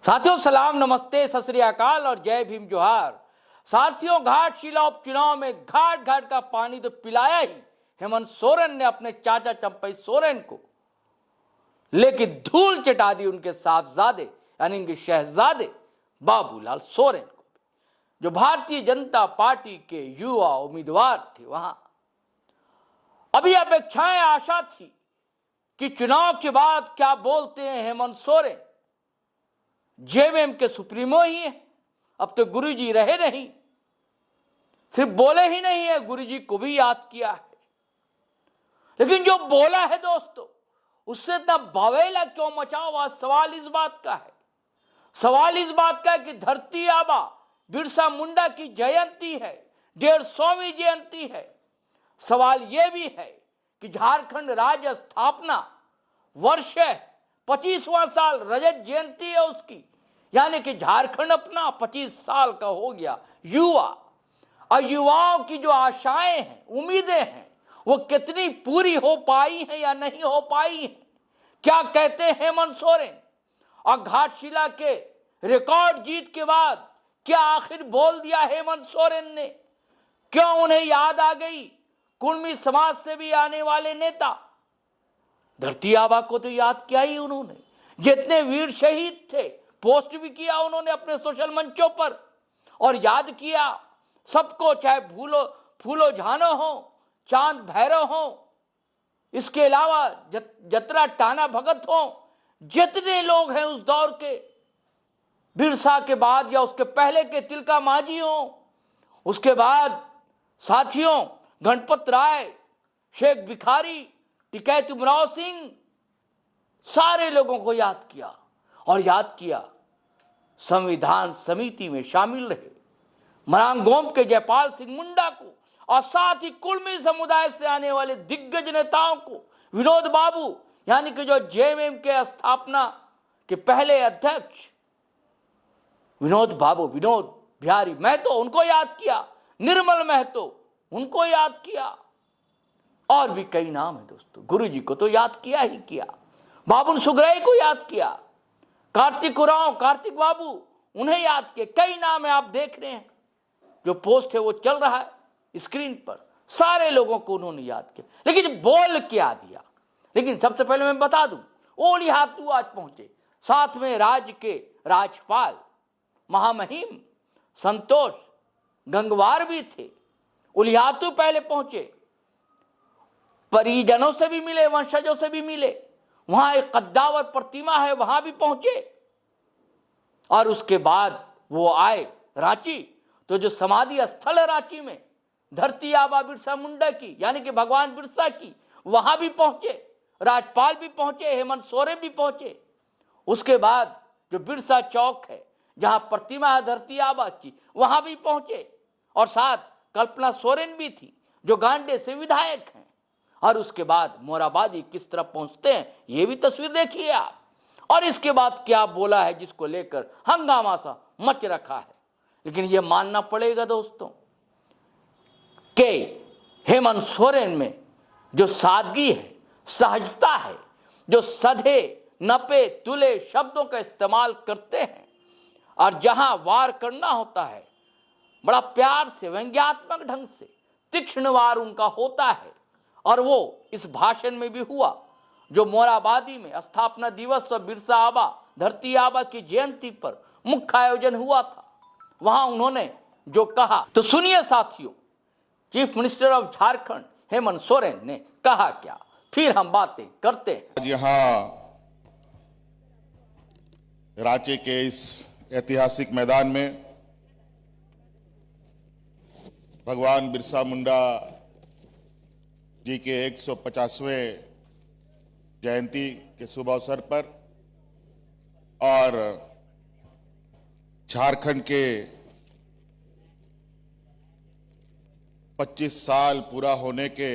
साथियों सलाम, नमस्ते, सत श्री अकाल और जय भीम जोहार। साथियों, घाटशिला उपचुनाव में घाट घाट का पानी तो पिलाया ही हेमंत सोरेन ने अपने चाचा चंपई सोरेन को, लेकिन धूल चटा दी उनके साहबजादे यानी उनके शहजादे बाबूलाल सोरेन को, जो भारतीय जनता पार्टी के युवा उम्मीदवार थे। वहां अभी अपेक्षाएं, आशा थी कि चुनाव के बाद क्या बोलते हैं हेमंत सोरेन। जेएमएम के सुप्रीमो ही है, अब तो गुरुजी रहे नहीं, सिर्फ बोले ही नहीं है, गुरुजी को भी याद किया है। लेकिन जो बोला है दोस्तों, उससे इतना बवेला क्यों मचा हुआ? सवाल इस बात का है, सवाल इस बात का है कि धरती आबा बिरसा मुंडा की जयंती है, 150वीं जयंती है। सवाल यह भी है कि झारखंड राज्य स्थापना वर्ष है, 25वां साल रजत जयंती है उसकी, यानी कि झारखंड अपना 25 साल का हो गया युवा। और युवाओं की जो आशाएं हैं, उम्मीदें हैं, वो कितनी पूरी हो पाई हैं या नहीं हो पाई हैं? क्या कहते हैं हेमंत सोरेन? और घाटशिला के रिकॉर्ड जीत के बाद क्या आखिर बोल दिया हेमंत सोरेन ने? क्यों उन्हें याद आ गई कुर्मी समाज से भी आने वाले नेता? धरती आबा को तो याद किया ही उन्होंने, जितने वीर शहीद थे पोस्ट भी किया उन्होंने अपने सोशल मंचों पर, और याद किया सबको, चाहे फूलो झानो हो, चांद भैरव हो, इसके अलावा जतरा टाना भगत हो, जितने लोग हैं उस दौर के, बिरसा के बाद या उसके पहले के तिलका मांझी हो, उसके बाद साथियों गणपत राय, शेख भिखारी, टिकैत उमराव सिंह, सारे लोगों को याद किया। और याद किया संविधान समिति में शामिल रहे मरांगोम के जयपाल सिंह मुंडा को, और साथ ही कुर्मी समुदाय से आने वाले दिग्गज नेताओं को, विनोद बाबू यानी कि जो जेएमएम के स्थापना के पहले अध्यक्ष विनोद बाबू, विनोद बिहारी महतो, उनको याद किया, निर्मल महतो, उनको याद किया, और भी कई नाम है दोस्तों। गुरुजी को तो याद किया ही किया, बाबुल सुग्राई को याद किया, कार्तिक उरांव, कार्तिक बाबू, उन्हें याद किया। कई नाम है, आप देख रहे हैं, जो पोस्ट है वो चल रहा है स्क्रीन पर, सारे लोगों को उन्होंने याद किया। लेकिन बोल क्या दिया? लेकिन सबसे पहले मैं बता दूं, ओलिहातू आज पहुंचे, साथ में राज्य के राज्यपाल महामहिम संतोष गंगवार भी थे। ओलिहातू पहले पहुंचे, परिजनों से भी मिले, वंशजों से भी मिले, वहां एक कद्दावर प्रतिमा है वहां भी पहुंचे, और उसके बाद वो आए रांची। तो जो समाधि स्थल है रांची में धरती आबा बिरसा मुंडा की यानी कि भगवान बिरसा की, वहां भी पहुंचे, राज्यपाल भी पहुंचे, हेमंत सोरेन भी पहुंचे। उसके बाद जो बिरसा चौक है जहां प्रतिमा है धरती आबा की, वहां भी पहुंचे, और साथ कल्पना सोरेन भी थी जो गांडे से विधायक हैं। और उसके बाद मोराबादी किस तरह पहुंचते हैं ये भी तस्वीर देखिए आप। और इसके बाद क्या बोला है जिसको लेकर हंगामा सा मच रखा है। लेकिन ये मानना पड़ेगा दोस्तों कि हेमंत सोरेन में जो सादगी है, सहजता है, जो सधे नपे तुले शब्दों का इस्तेमाल करते हैं, और जहां वार करना होता है बड़ा प्यार से, व्यंग्यात्मक ढंग से, तीक्ष्ण वार उनका होता है। और वो इस भाषण में भी हुआ जो मोराबादी में स्थापना दिवस और बिरसा आबा धरती आबा की जयंती पर मुख्य आयोजन हुआ था, वहां उन्होंने जो कहा तो सुनिए साथियों। Chief minister of Jharkhand Hemant Soren ने कहा क्या, फिर हम बातें करते हैं। यहाँ रांची के इस ऐतिहासिक मैदान में भगवान बिरसा मुंडा जी के 150वें जयंती के शुभ अवसर पर और झारखंड के 25 साल पूरा होने के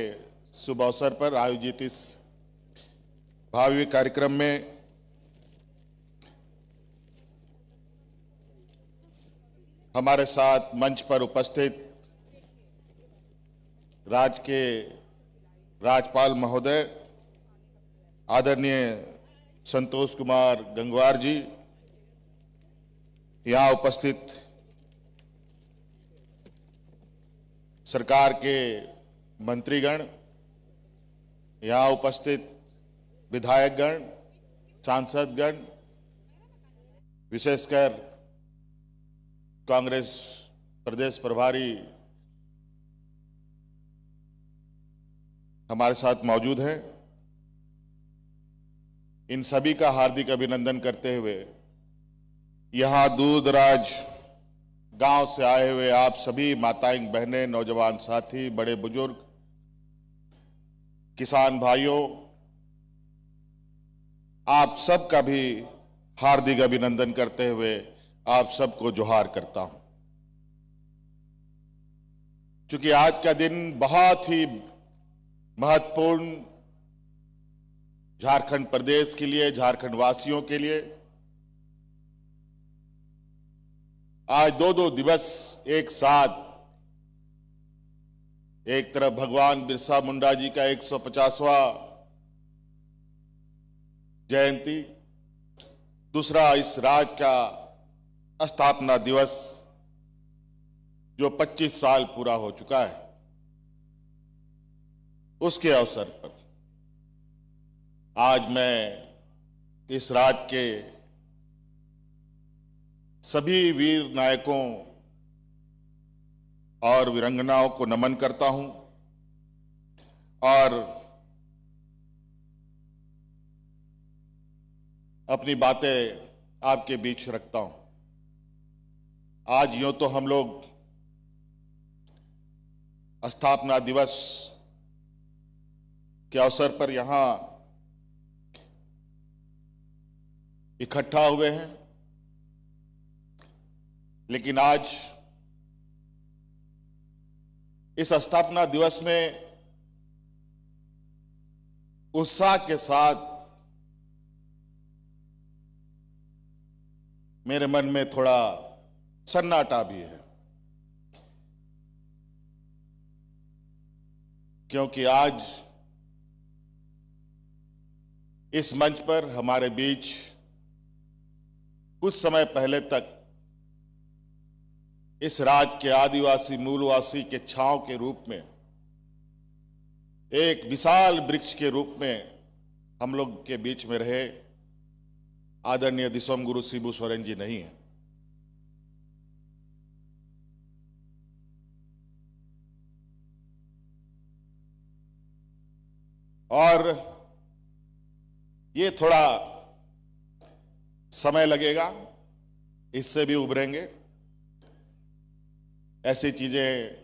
शुभ अवसर पर आयोजित इस भव्य कार्यक्रम में हमारे साथ मंच पर उपस्थित राज्य के राज्यपाल महोदय आदरणीय संतोष कुमार गंगवार जी, यहां उपस्थित सरकार के मंत्रीगण, यहां उपस्थित विधायकगण, सांसदगण, विशेषकर कांग्रेस प्रदेश प्रभारी हमारे साथ मौजूद हैं। इन सभी का हार्दिक अभिनंदन करते हुए यहां दूर दराज गांव से आए हुए आप सभी माताएं, बहनें, नौजवान साथी, बड़े बुजुर्ग, किसान भाइयों, आप सबका भी हार्दिक अभिनंदन करते हुए आप सबको जोहार करता हूं। क्योंकि आज का दिन बहुत ही महत्वपूर्ण झारखंड प्रदेश के लिए, झारखंड वासियों के लिए। आज दो दिवस एक साथ, एक तरफ भगवान बिरसा मुंडा जी का 150वां जयंती, दूसरा इस राज्य का स्थापना दिवस जो 25 साल पूरा हो चुका है, उसके अवसर पर आज मैं इस राज्य के सभी वीर नायकों और वीरांगनाओं को नमन करता हूं और अपनी बातें आपके बीच रखता हूं। आज यूं तो हम लोग स्थापना दिवस के अवसर पर यहां इकट्ठा हुए हैं, लेकिन आज इस स्थापना दिवस में उत्साह के साथ मेरे मन में थोड़ा सन्नाटा भी है, क्योंकि आज इस मंच पर हमारे बीच कुछ समय पहले तक इस राज्य के आदिवासी मूलवासी के छांव के रूप में, एक विशाल वृक्ष के रूप में हम लोग के बीच में रहे आदरणीय दिसोम गुरु शिबू सोरेन जी नहीं है। और ये थोड़ा समय लगेगा, इससे भी उभरेंगे। ऐसी चीजें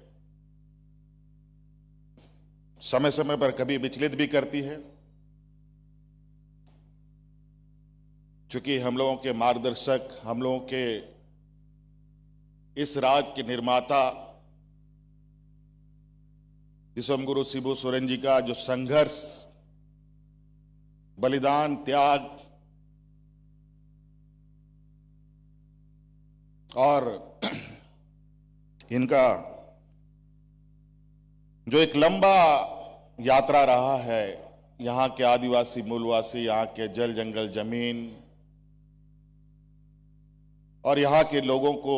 समय समय पर कभी विचलित भी करती है, क्योंकि हम लोगों के मार्गदर्शक, हम लोगों के इस राज्य के निर्माता दिसोम गुरु शिबू सोरेन जी का जो संघर्ष, बलिदान, त्याग और इनका जो एक लंबा यात्रा रहा है, यहां के आदिवासी मूलवासी, यहां के जल जंगल जमीन और यहां के लोगों को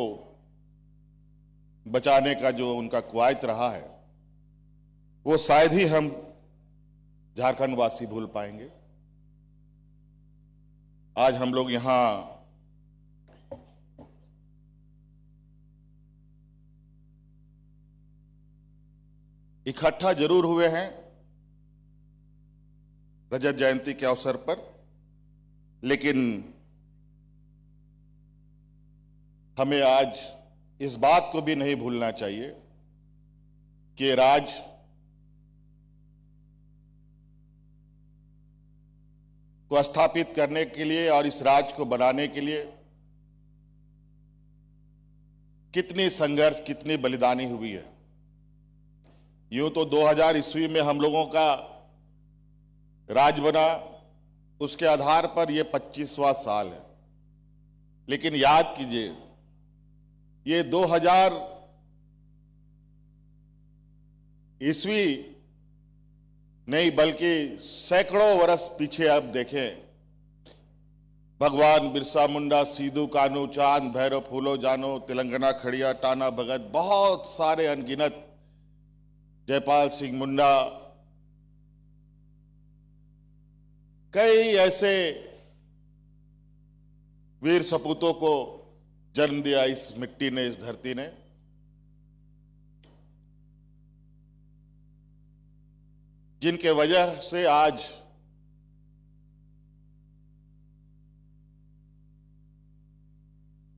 बचाने का जो उनका कवायद रहा है, वो शायद ही हम झारखंड वासी भूल पाएंगे। आज हम लोग यहां इकट्ठा जरूर हुए हैं रजत जयंती के अवसर पर, लेकिन हमें आज इस बात को भी नहीं भूलना चाहिए कि राज्य को स्थापित करने के लिए और इस राज्य को बनाने के लिए कितनी संघर्ष, कितनी बलिदानी हुई है। यूं तो 2000 ईस्वी में हम लोगों का राज्य बना, उसके आधार पर यह 25वां साल है, लेकिन याद कीजिए ये 2000 ईस्वी नहीं बल्कि सैकड़ों वर्ष पीछे आप देखें भगवान बिरसा मुंडा, सीधू कानू, चांद भैरव, फूलो जानो, तेलंगाना खड़िया, टाना भगत, बहुत सारे अनगिनत, जयपाल सिंह मुंडा, कई ऐसे वीर सपूतों को जन्म दिया इस मिट्टी ने, इस धरती ने। जिनके वजह से आज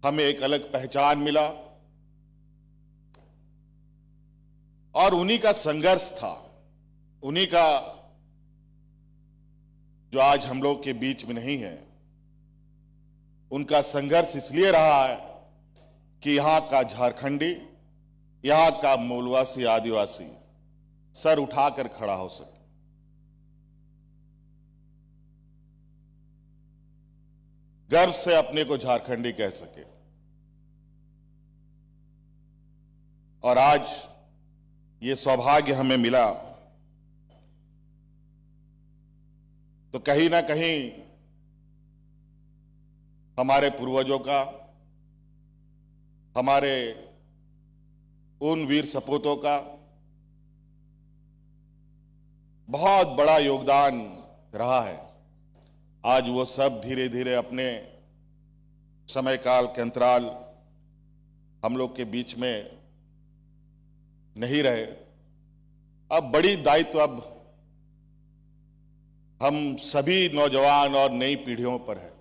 हमें एक अलग पहचान मिला, और उन्हीं का संघर्ष था, उन्हीं का जो आज हम लोग के बीच में नहीं है। उनका संघर्ष इसलिए रहा है कि यहां का झारखंडी, यहां का मूलवासी आदिवासी सर उठाकर खड़ा हो सके। गर्व से अपने को झारखंडी कह सके। और आज ये सौभाग्य हमें मिला, तो कहीं ना कहीं हमारे पूर्वजों का, हमारे उन वीर सपूतों का बहुत बड़ा योगदान रहा है। आज वो सब धीरे धीरे अपने समय काल के अंतराल हम लोग के बीच में नहीं रहे। अब बड़ी दायित्व अब हम सभी नौजवान और नई पीढ़ियों पर है,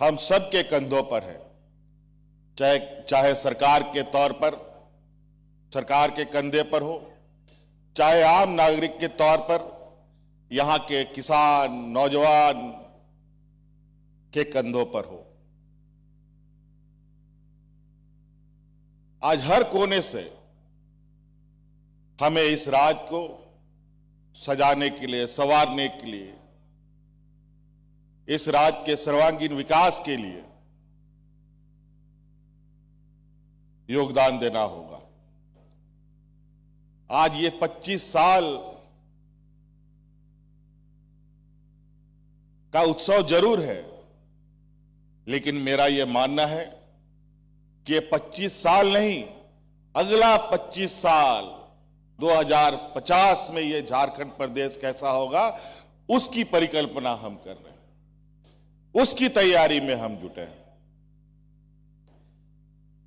हम सब के कंधों पर है। चाहे सरकार के तौर पर, सरकार के कंधे पर हो, चाहे आम नागरिक के तौर पर यहां के किसान, नौजवान के कंधों पर हो। आज हर कोने से हमें इस राज्य को सजाने के लिए, संवारने के लिए, इस राज्य के सर्वांगीण विकास के लिए योगदान देना होगा। आज ये 25 साल का उत्सव जरूर है, लेकिन मेरा यह मानना है कि ये 25 साल नहीं, अगला 25 साल 2050 में ये झारखंड प्रदेश कैसा होगा, उसकी परिकल्पना हम कर रहे हैं, उसकी तैयारी में हम जुटे हैं।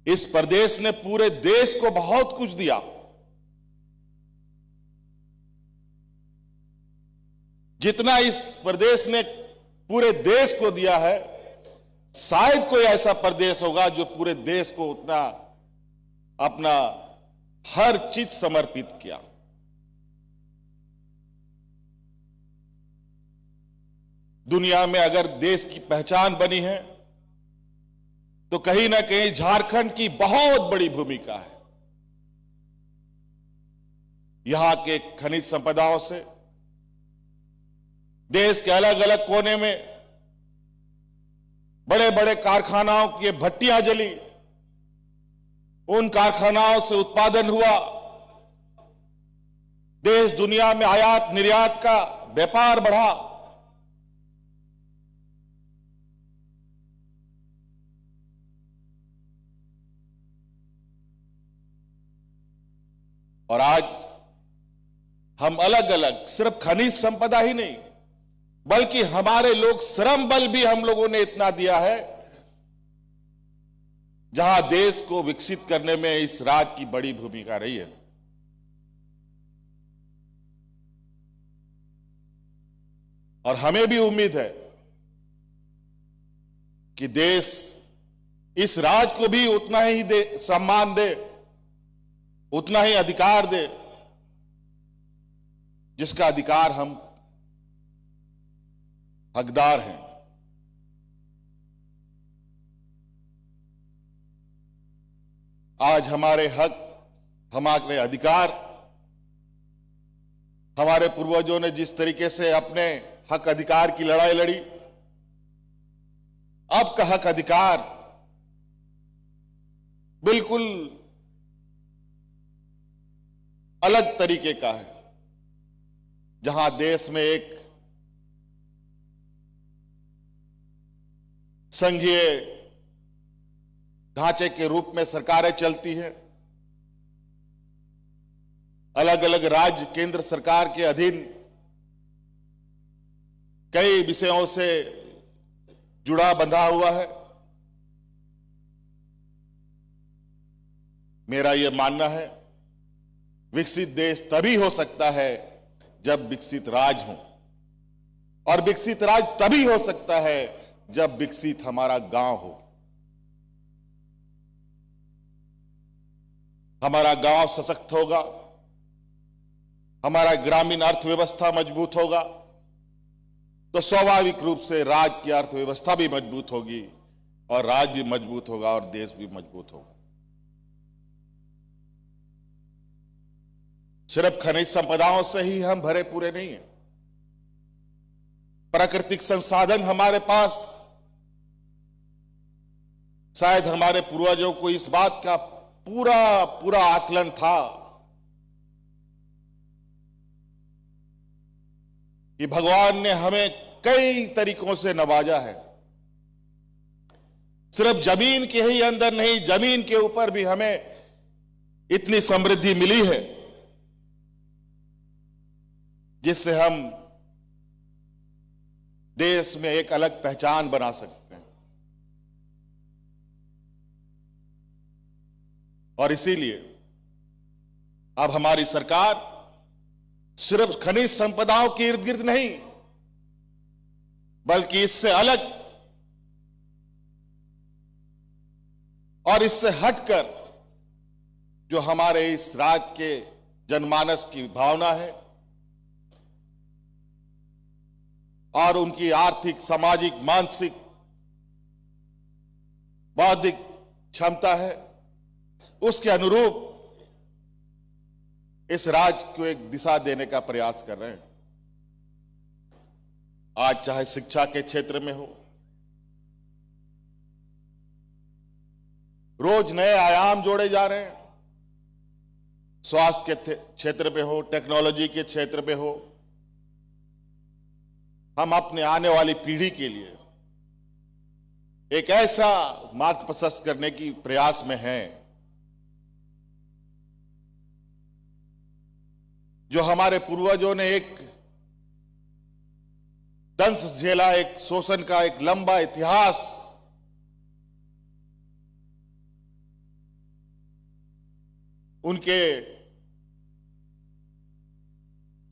इस प्रदेश ने पूरे देश को बहुत कुछ दिया। जितना इस प्रदेश ने पूरे देश को दिया है, शायद कोई ऐसा प्रदेश होगा जो पूरे देश को उतना अपना हर चीज समर्पित किया। दुनिया में अगर देश की पहचान बनी है तो कहीं ना कहीं झारखंड की बहुत बड़ी भूमिका है। यहां के खनिज संपदाओं से देश के अलग अलग कोने में बड़े बड़े कारखानाओं की भट्टियां जली, उन कारखानाओं से उत्पादन हुआ, देश दुनिया में आयात निर्यात का व्यापार बढ़ा। और आज हम अलग अलग, सिर्फ खनिज संपदा ही नहीं, बल्कि हमारे लोग श्रम बल भी हम लोगों ने इतना दिया है, जहां देश को विकसित करने में इस राज्य की बड़ी भूमिका रही है। और हमें भी उम्मीद है कि देश इस राज्य को भी उतना ही सम्मान दे, उतना ही अधिकार दे, जिसका अधिकार हम हकदार हैं। आज हमारे हक, हमारे अधिकार, हमारे पूर्वजों ने जिस तरीके से अपने हक अधिकार की लड़ाई लड़ी, अब का हक अधिकार बिल्कुल अलग तरीके का है, जहां देश में एक संघीय ढांचे के रूप में सरकारें चलती हैं। अलग अलग राज्य केंद्र सरकार के अधीन कई विषयों से जुड़ा बंधा हुआ है। मेरा यह मानना है, विकसित देश तभी हो सकता है जब विकसित राज्य हो, और विकसित राज्य तभी हो सकता है जब विकसित हमारा गांव हो। हमारा गांव सशक्त होगा, हमारा ग्रामीण अर्थव्यवस्था मजबूत होगा, तो स्वाभाविक रूप से राज्य की अर्थव्यवस्था भी मजबूत होगी, और राज्य भी मजबूत होगा, और देश भी मजबूत होगा। सिर्फ खनिज संपदाओं से ही हम भरे पूरे नहीं हैं। प्राकृतिक संसाधन हमारे पास, शायद हमारे पूर्वजों को इस बात का पूरा आकलन था कि भगवान ने हमें कई तरीकों से नवाजा है। सिर्फ जमीन के ही अंदर नहीं, जमीन के ऊपर भी हमें इतनी समृद्धि मिली है जिससे हम देश में एक अलग पहचान बना सकते हैं। और इसीलिए अब हमारी सरकार सिर्फ खनिज संपदाओं के इर्द गिर्द नहीं, बल्कि इससे अलग और इससे हटकर जो हमारे इस राज्य के जनमानस की भावना है और उनकी आर्थिक, सामाजिक, मानसिक, बौद्धिक क्षमता है, उसके अनुरूप इस राज्य को एक दिशा देने का प्रयास कर रहे हैं। आज चाहे शिक्षा के क्षेत्र में हो, रोज नए आयाम जोड़े जा रहे हैं, स्वास्थ्य के क्षेत्र में हो, टेक्नोलॉजी के क्षेत्र में हो, हम अपने आने वाली पीढ़ी के लिए एक ऐसा मार्ग प्रशस्त करने की प्रयास में हैं जो हमारे पूर्वजों ने एक दंश झेला, एक शोषण का एक लंबा इतिहास उनके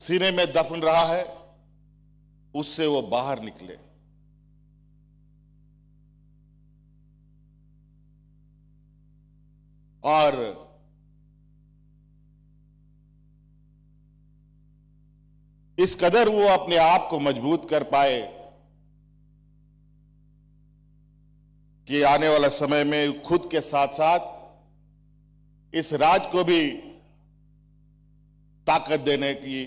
सीने में दफन रहा है, उससे वो बाहर निकले। और इस कदर वो अपने आप को मजबूत कर पाए कि आने वाला समय में खुद के साथ साथ इस राज्य को भी ताकत देने की,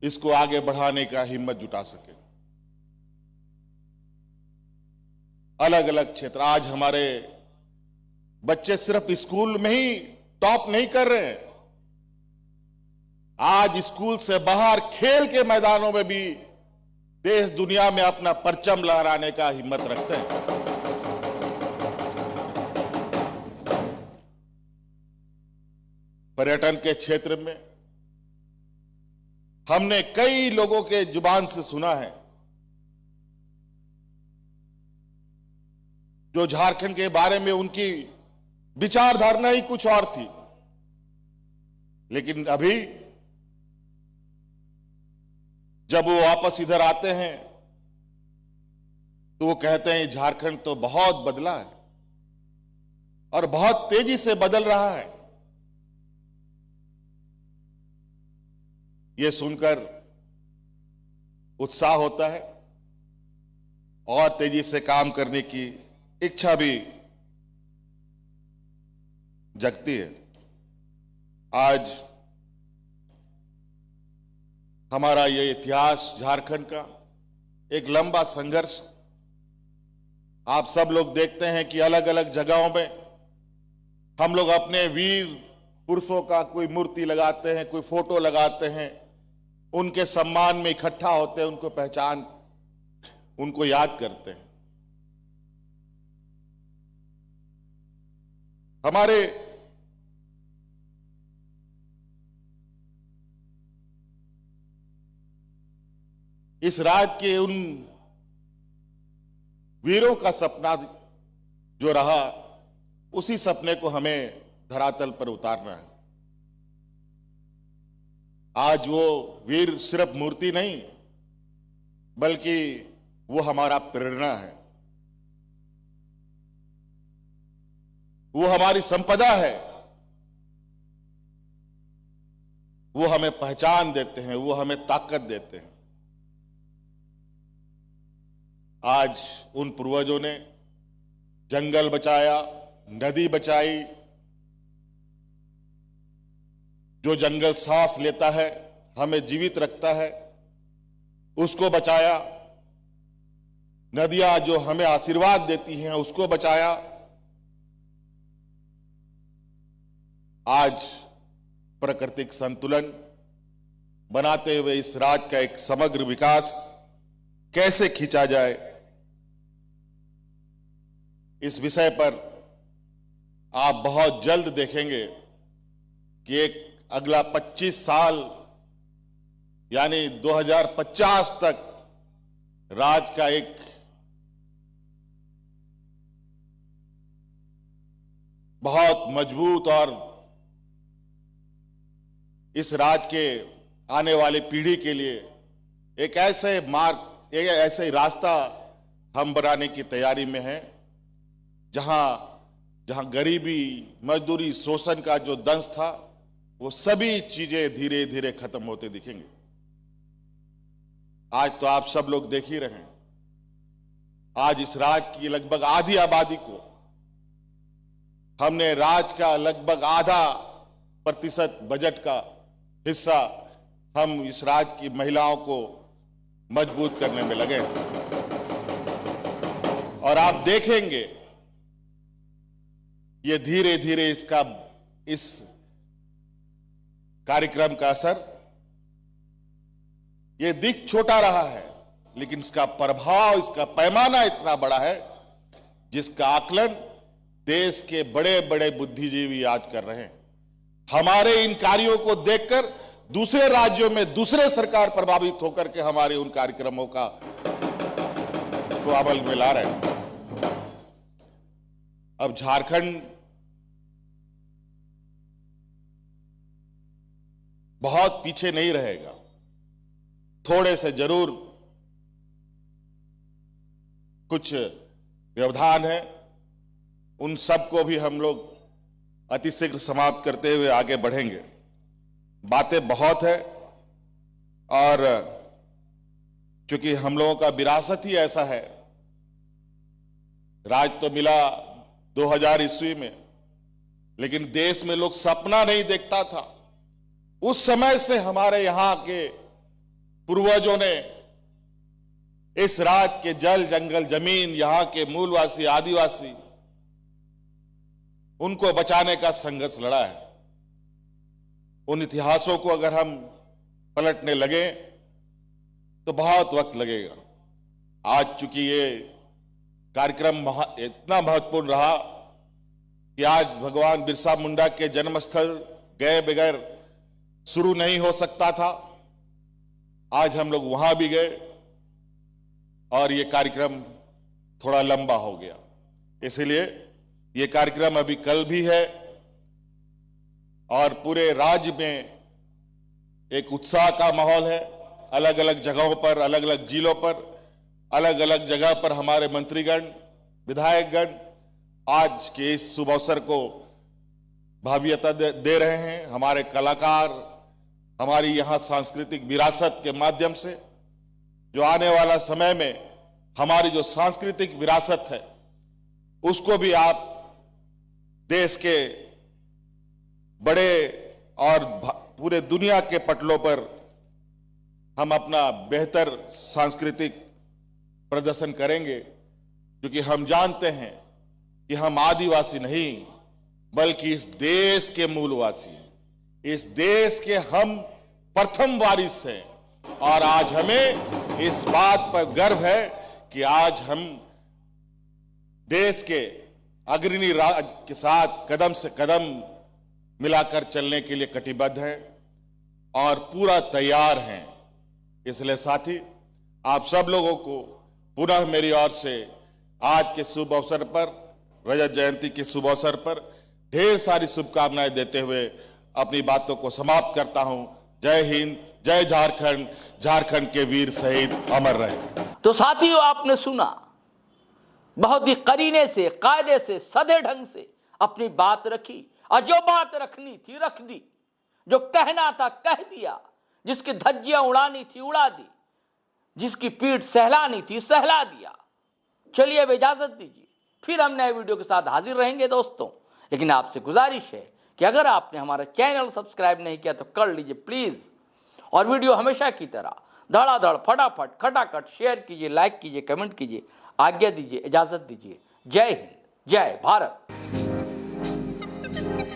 इसको आगे बढ़ाने का हिम्मत जुटा सके। अलग अलग क्षेत्र, आज हमारे बच्चे सिर्फ स्कूल में ही टॉप नहीं कर रहे हैं, आज स्कूल से बाहर खेल के मैदानों में भी देश दुनिया में अपना परचम लहराने का हिम्मत रखते हैं। पर्यटन के क्षेत्र में हमने कई लोगों के जुबान से सुना है जो झारखंड के बारे में उनकी विचारधारणा ही कुछ और थी, लेकिन अभी जब वो वापस इधर आते हैं तो वो कहते हैं झारखंड तो बहुत बदला है और बहुत तेजी से बदल रहा है। ये सुनकर उत्साह होता है और तेजी से काम करने की इच्छा भी जगती है। आज हमारा ये इतिहास झारखंड का एक लंबा संघर्ष, आप सब लोग देखते हैं कि अलग अलग जगहों में हम लोग अपने वीर पुरुषों का कोई मूर्ति लगाते हैं, कोई फोटो लगाते हैं, उनके सम्मान में इकट्ठा होते हैं, उनको पहचान उनको याद करते हैं। हमारे इस राज्य के उन वीरों का सपना जो रहा, उसी सपने को हमें धरातल पर उतारना है। आज वो वीर सिर्फ मूर्ति नहीं, बल्कि वो हमारा प्रेरणा है, वो हमारी संपदा है, वो हमें पहचान देते हैं, वो हमें ताकत देते हैं। आज उन पूर्वजों ने जंगल बचाया, नदी बचाई, जो जंगल सांस लेता है, हमें जीवित रखता है, उसको बचाया। नदियां जो हमें आशीर्वाद देती हैं, उसको बचाया। आज प्राकृतिक संतुलन बनाते हुए इस राज्य का एक समग्र विकास कैसे खींचा जाए, इस विषय पर आप बहुत जल्द देखेंगे कि एक अगला 25 साल यानी 2050 तक राज्य का एक बहुत मजबूत और इस राज्य के आने वाली पीढ़ी के लिए एक ऐसे मार्ग, एक ऐसे रास्ता हम बनाने की तैयारी में हैं, जहां गरीबी, मजदूरी, शोषण का जो दंश था, वो सभी चीजें धीरे धीरे खत्म होते दिखेंगे। आज तो आप सब लोग देख ही रहे हैं, आज इस राज्य की लगभग आधी आबादी को हमने राज्य का लगभग आधा प्रतिशत बजट का हिस्सा हम इस राज्य की महिलाओं को मजबूत करने में लगे हैं। और आप देखेंगे ये धीरे धीरे इस कार्यक्रम का असर, ये दिख छोटा रहा है, लेकिन इसका प्रभाव, इसका पैमाना इतना बड़ा है, जिसका आकलन देश के बड़े बड़े बुद्धिजीवी आज कर रहे हैं। हमारे इन कार्यों को देखकर दूसरे राज्यों में दूसरे सरकार प्रभावित होकर के हमारे उन कार्यक्रमों को अमल में ला रहे हैं। अब झारखंड बहुत पीछे नहीं रहेगा, थोड़े से जरूर कुछ व्यवधान है, उन सबको भी हम लोग अतिशीघ्र समाप्त करते हुए आगे बढ़ेंगे। बातें बहुत है, और चूंकि हम लोगों का विरासत ही ऐसा है, राज तो मिला 2000 ईस्वी में, लेकिन देश में लोग सपना नहीं देखता था। उस समय से हमारे यहां के पूर्वजों ने इस राज्य के जल, जंगल, जमीन, यहां के मूलवासी, आदिवासी, उनको बचाने का संघर्ष लड़ा है। उन इतिहासों को अगर हम पलटने लगे तो बहुत वक्त लगेगा। आज चूंकि ये कार्यक्रम इतना महत्वपूर्ण रहा कि आज भगवान बिरसा मुंडा के जन्मस्थल गए बगैर शुरू नहीं हो सकता था। आज हम लोग वहां भी गए और ये कार्यक्रम थोड़ा लंबा हो गया, इसलिए ये कार्यक्रम अभी कल भी है और पूरे राज्य में एक उत्साह का माहौल है। अलग अलग जगहों पर, अलग अलग जिलों पर, अलग अलग जगह पर हमारे मंत्रीगण, विधायकगण आज के इस शुभ अवसर को भव्यता दे रहे हैं। हमारे कलाकार हमारी यहां सांस्कृतिक विरासत के माध्यम से जो आने वाला समय में हमारी जो सांस्कृतिक विरासत है उसको भी आप देश के बड़े और पूरे दुनिया के पटलों पर हम अपना बेहतर सांस्कृतिक प्रदर्शन करेंगे, क्योंकि हम जानते हैं कि हम आदिवासी नहीं बल्कि इस देश के मूलवासी हैं, इस देश के हम प्रथम वारिस हैं। और आज हमें इस बात पर गर्व है कि आज हम देश के अग्रणी राज्य के साथ कदम से कदम मिलाकर चलने के लिए कटिबद्ध है और पूरा तैयार हैं। इसलिए साथी, आप सब लोगों को पुनः मेरी ओर से आज के शुभ अवसर पर, रजत जयंती के शुभ अवसर पर ढेर सारी शुभकामनाएं देते हुए अपनी बातों को समाप्त करता हूं। जय हिंद, जय झारखंड, झारखंड के वीर शहीद अमर रहे। तो साथियों, आपने सुना, बहुत ही करीने से, कायदे से, सधे ढंग से अपनी बात रखी और जो बात रखनी थी रख दी, जो कहना था कह दिया, जिसकी धज्जियां उड़ानी थी उड़ा दी, जिसकी पीठ सहलानी थी सहला दिया। चलिए अब इजाजत दीजिए, फिर हम नए वीडियो के साथ हाजिर रहेंगे दोस्तों। लेकिन आपसे गुजारिश है कि अगर आपने हमारा चैनल सब्सक्राइब नहीं किया तो कर लीजिए प्लीज, और वीडियो हमेशा की तरह धड़ाधड़ फटाफट खटाखट शेयर कीजिए, लाइक कीजिए, कमेंट कीजिए। आज्ञा दीजिए, इजाजत दीजिए। जय हिंद, जय भारत।